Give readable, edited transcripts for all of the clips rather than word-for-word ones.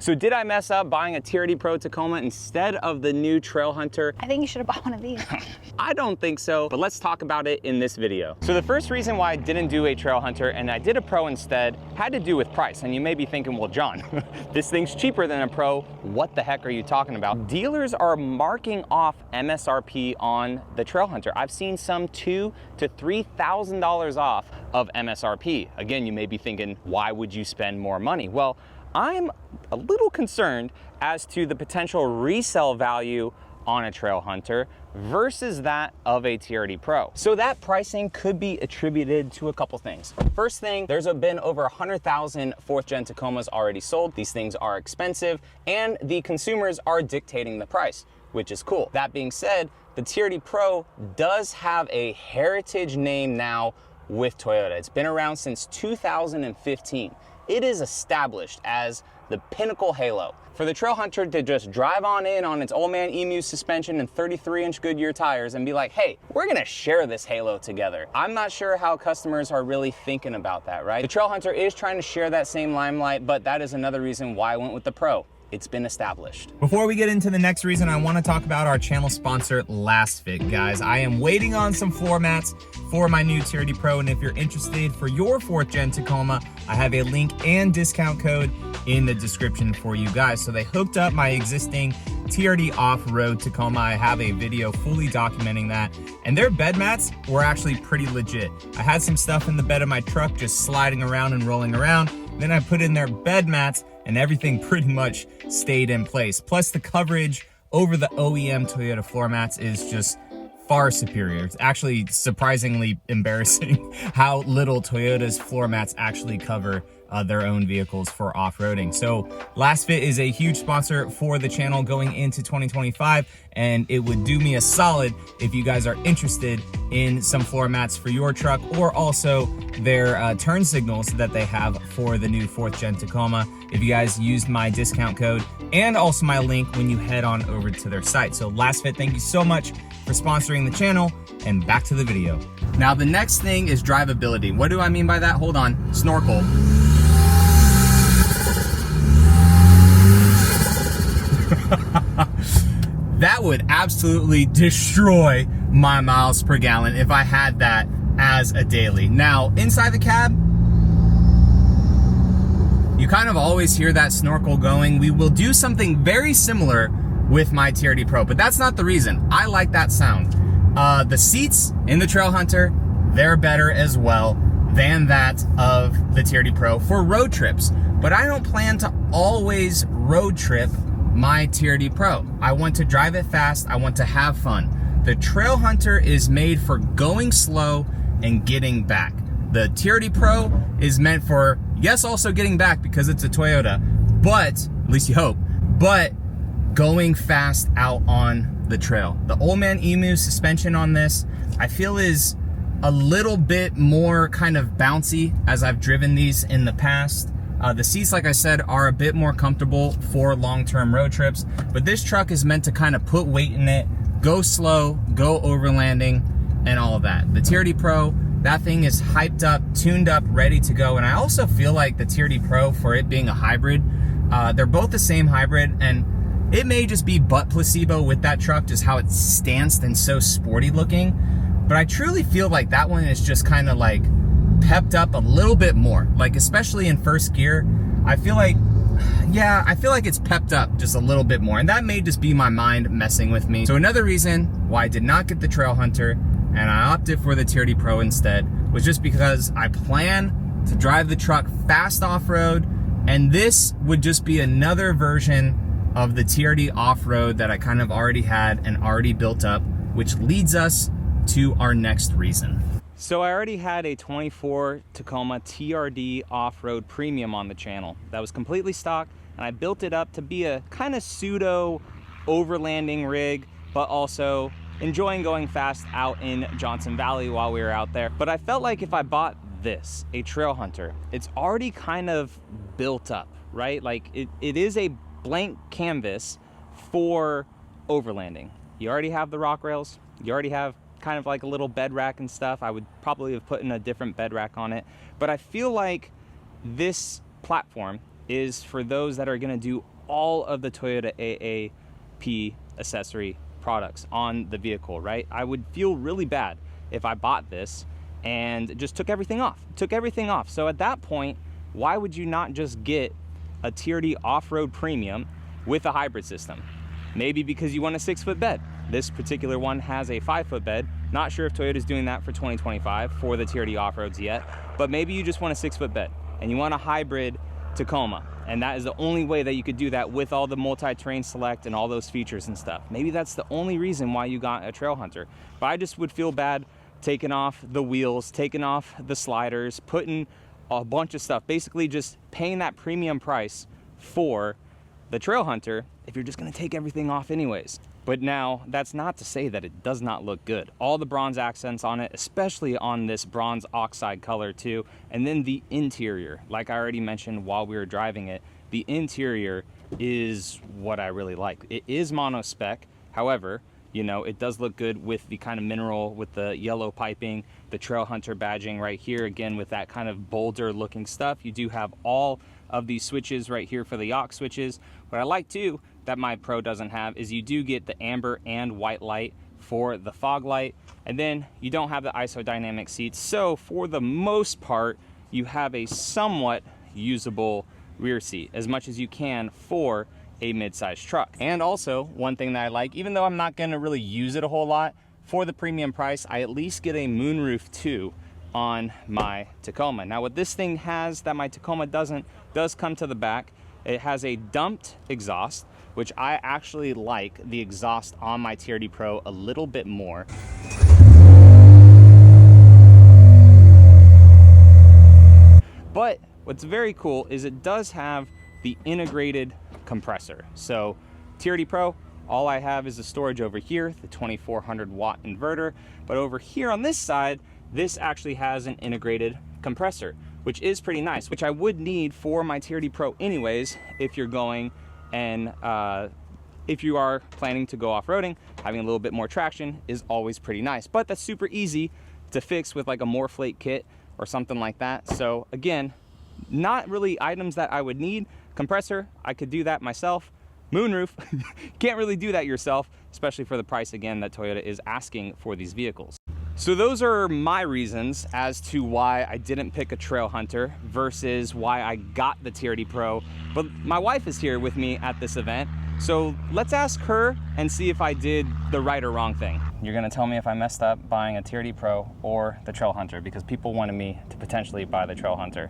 So did I mess up buying a TRD Pro Tacoma instead of the new Trailhunter? I think you should have bought one of these. I don't think so, but let's talk about it in this video. So the first reason why I didn't do a Trailhunter and I did a Pro instead had to do with price. And you may be thinking, well, John, this thing's cheaper than a Pro. What the heck are you talking about? Dealers are marking off MSRP on the Trailhunter. I've seen some $2,000 to $3,000 off of MSRP. Again, you may be thinking, why would you spend more money? Well, I'm a little concerned as to the potential resale value on a Trailhunter versus that of a TRD Pro. So that pricing could be attributed to a couple things. First thing, there's been over 100,000 4th gen Tacomas already sold. These things are expensive and the consumers are dictating the price, which is cool. That being said, the TRD Pro does have a heritage name now with Toyota. It's been around since 2015. It is established as the pinnacle halo. For the Trailhunter to just drive on in on its old man Emu suspension and 33-inch Goodyear tires and be like, hey, we're gonna share this halo together. I'm not sure how customers are really thinking about that, right? The Trailhunter is trying to share that same limelight, but that is another reason why I went with the Pro. It's been established. Before we get into the next reason, I want to talk about our channel sponsor, LASFIT. Guys, I am waiting on some floor mats for my new TRD Pro, and if you're interested for your 4th gen Tacoma, I have a link and discount code in the description for you guys. So they hooked up my existing TRD off-road Tacoma. I have a video fully documenting that, and their bed mats were actually pretty legit. I had some stuff in the bed of my truck just sliding around and rolling around. Then I put in their bed mats and everything pretty much stayed in place. Plus the coverage over the OEM Toyota floor mats is just far superior. It's actually surprisingly embarrassing how little Toyota's floor mats actually cover their own vehicles for off-roading. So LASFIT is a huge sponsor for the channel going into 2025, and it would do me a solid if you guys are interested in some floor mats for your truck, or also their turn signals that they have for the new 4th gen Tacoma if you guys used my discount code and also my link when you head on over to their site. So LASFIT, thank you so much for sponsoring the channel, and back to the video. Now the next thing is drivability. What do I mean by that? Hold on, snorkel. That would absolutely destroy my miles per gallon if I had that as a daily. Now, inside the cab, you kind of always hear that snorkel going. We will do something very similar with my TRD Pro, but that's not the reason. I like that sound. The seats in the Trailhunter, they're better as well than that of the TRD Pro for road trips. But I don't plan to always road trip my TRD Pro. I want to drive it fast. I want to have fun. The Trailhunter is made for going slow and getting back. The TRD Pro is meant for, yes, also getting back because it's a Toyota, but, at least you hope, but going fast out on the trail. The old man Emu suspension on this, I feel is a little bit more kind of bouncy as I've driven these in the past. The seats, like I said, are a bit more comfortable for long-term road trips, but this truck is meant to kind of put weight in it, go slow, go overlanding, and all of that. The TRD Pro, that thing is hyped up, tuned up, ready to go, and I also feel like the TRD Pro, for it being a hybrid, they're both the same hybrid, and it may just be butt placebo with that truck, just how it's stanced and so sporty looking, but I truly feel like that one is just kind of like pepped up a little bit more, like especially in first gear. I feel like it's pepped up just a little bit more, and that may just be my mind messing with me. So another reason why I did not get the Trailhunter and I opted for the TRD Pro instead was just because I plan to drive the truck fast off-road, and this would just be another version of the TRD off-road that I kind of already had and already built up, which leads us to our next reason. So I already had a 24 Tacoma TRD off-road premium on the channel that was completely stock, and I built it up to be a kind of pseudo overlanding rig, but also enjoying going fast out in Johnson Valley while we were out there. But I felt like if I bought this, a Trailhunter, it's already kind of built up, right? Like it is a blank canvas for overlanding. You already have the rock rails, you already have kind of like a little bed rack and stuff. I would probably have put in a different bed rack on it, but I feel like this platform is for those that are gonna do all of the Toyota AAP accessory products on the vehicle, right? I would feel really bad if I bought this and just took everything off. So at that point, why would you not just get a TRD off-road premium with a hybrid system? Maybe because you want a 6-foot bed. This particular one has a 5-foot bed. Not sure if Toyota's doing that for 2025 for the TRD off-roads yet, but maybe you just want a 6-foot bed and you want a hybrid Tacoma, and that is the only way that you could do that with all the multi-terrain select and all those features and stuff. Maybe that's the only reason why you got a Trailhunter. But I just would feel bad taking off the wheels, taking off the sliders, putting a bunch of stuff, basically just paying that premium price for the Trailhunter if you're just gonna take everything off anyways. But now, that's not to say that it does not look good. All the bronze accents on it, especially on this bronze oxide color too, and then the interior, like I already mentioned while we were driving it, the interior is what I really like. It is mono spec, however, you know, it does look good with the kind of mineral, with the yellow piping, the Trailhunter badging right here, again with that kind of bolder looking stuff. You do have all of these switches right here for the aux switches. What I like too, that my Pro doesn't have, is you do get the amber and white light for the fog light, and then you don't have the isodynamic seats. So for the most part, you have a somewhat usable rear seat, as much as you can for a mid-sized truck. And also, one thing that I like, even though I'm not gonna really use it a whole lot, for the premium price, I at least get a moonroof too on my Tacoma. Now what this thing has that my Tacoma doesn't, does come to the back. It has a dumped exhaust, which I actually like the exhaust on my TRD Pro a little bit more. But what's very cool is it does have the integrated compressor. So TRD Pro, all I have is the storage over here, the 2400 watt inverter, but over here on this side, this actually has an integrated compressor, which is pretty nice, which I would need for my TRD Pro anyways, if you're going and if you are planning to go off-roading, having a little bit more traction is always pretty nice. But that's super easy to fix with like a Morflate kit or something like that. So again, not really items that I would need. Compressor, I could do that myself. Moonroof, can't really do that yourself, especially for the price again that Toyota is asking for these vehicles. So those are my reasons as to why I didn't pick a Trailhunter versus why I got the TRD Pro. But my wife is here with me at this event, so let's ask her and see if I did the right or wrong thing. You're gonna tell me if I messed up buying a TRD Pro or the Trailhunter, because people wanted me to potentially buy the Trailhunter.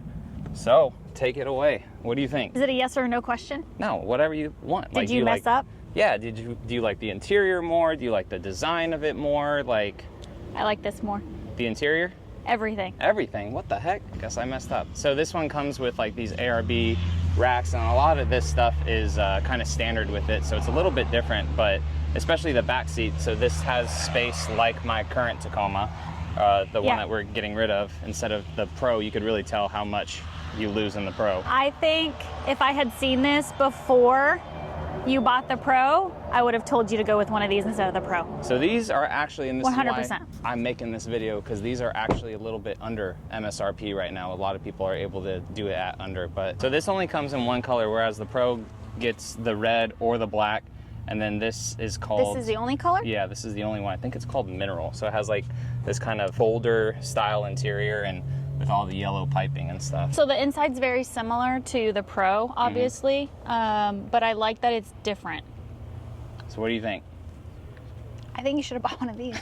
So take it away. What do you think? Is it a yes or no question? No, whatever you want. Did you mess up? Yeah, do you like the interior more? Do you like the design of it more? Like, I like this more. the interior? Everything. Everything, what the heck? Guess I messed up. So this one comes with like these ARB racks, and a lot of this stuff is kind of standard with it, so it's a little bit different, but especially the back seat. So this has space like my current Tacoma, the one that we're getting rid of. Instead of the Pro, you could really tell how much you lose in the Pro. I think if I had seen this before you bought the Pro, I would have told you to go with one of these instead of the Pro. So these are actually, and this 100%. is why I'm making this video, because these are actually a little bit under MSRP right now. A lot of people are able to do it at under, but so this only comes in one color, whereas the Pro gets the red or the black, and then this is called... This is the only color? Yeah, this is the only one. I think it's called Mineral. So it has like this kind of folder style interior and with all the yellow piping and stuff. So the inside's very similar to the Pro, obviously, but I like that it's different. So what do you think? I think you should have bought one of these.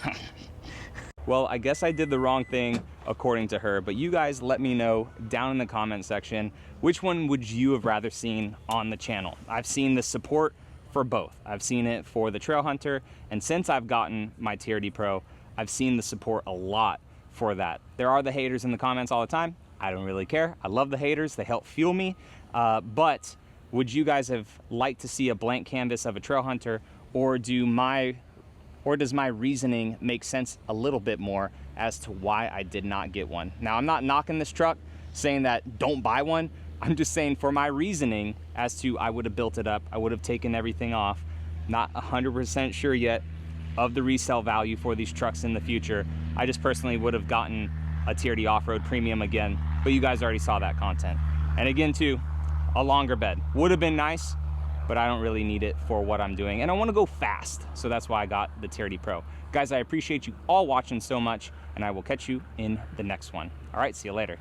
Well, I guess I did the wrong thing according to her, but you guys let me know down in the comment section, which one would you have rather seen on the channel? I've seen the support for both. I've seen it for the Trailhunter, and since I've gotten my TRD Pro, I've seen the support a lot for that. There are the haters in the comments all the time. I don't really care. I love the haters. They help fuel me. But would you guys have liked to see a blank canvas of a Trailhunter, or does my reasoning make sense a little bit more as to why I did not get one? Now, I'm not knocking this truck, saying that don't buy one. I'm just saying for my reasoning as to I would have built it up, I would have taken everything off. Not 100% sure yet of the resale value for these trucks in the future. I just personally would have gotten a TRD off-road premium again, but you guys already saw that content. And again too, a longer bed. Would have been nice, but I don't really need it for what I'm doing. And I want to go fast, so that's why I got the TRD Pro. Guys, I appreciate you all watching so much, and I will catch you in the next one. All right, see you later.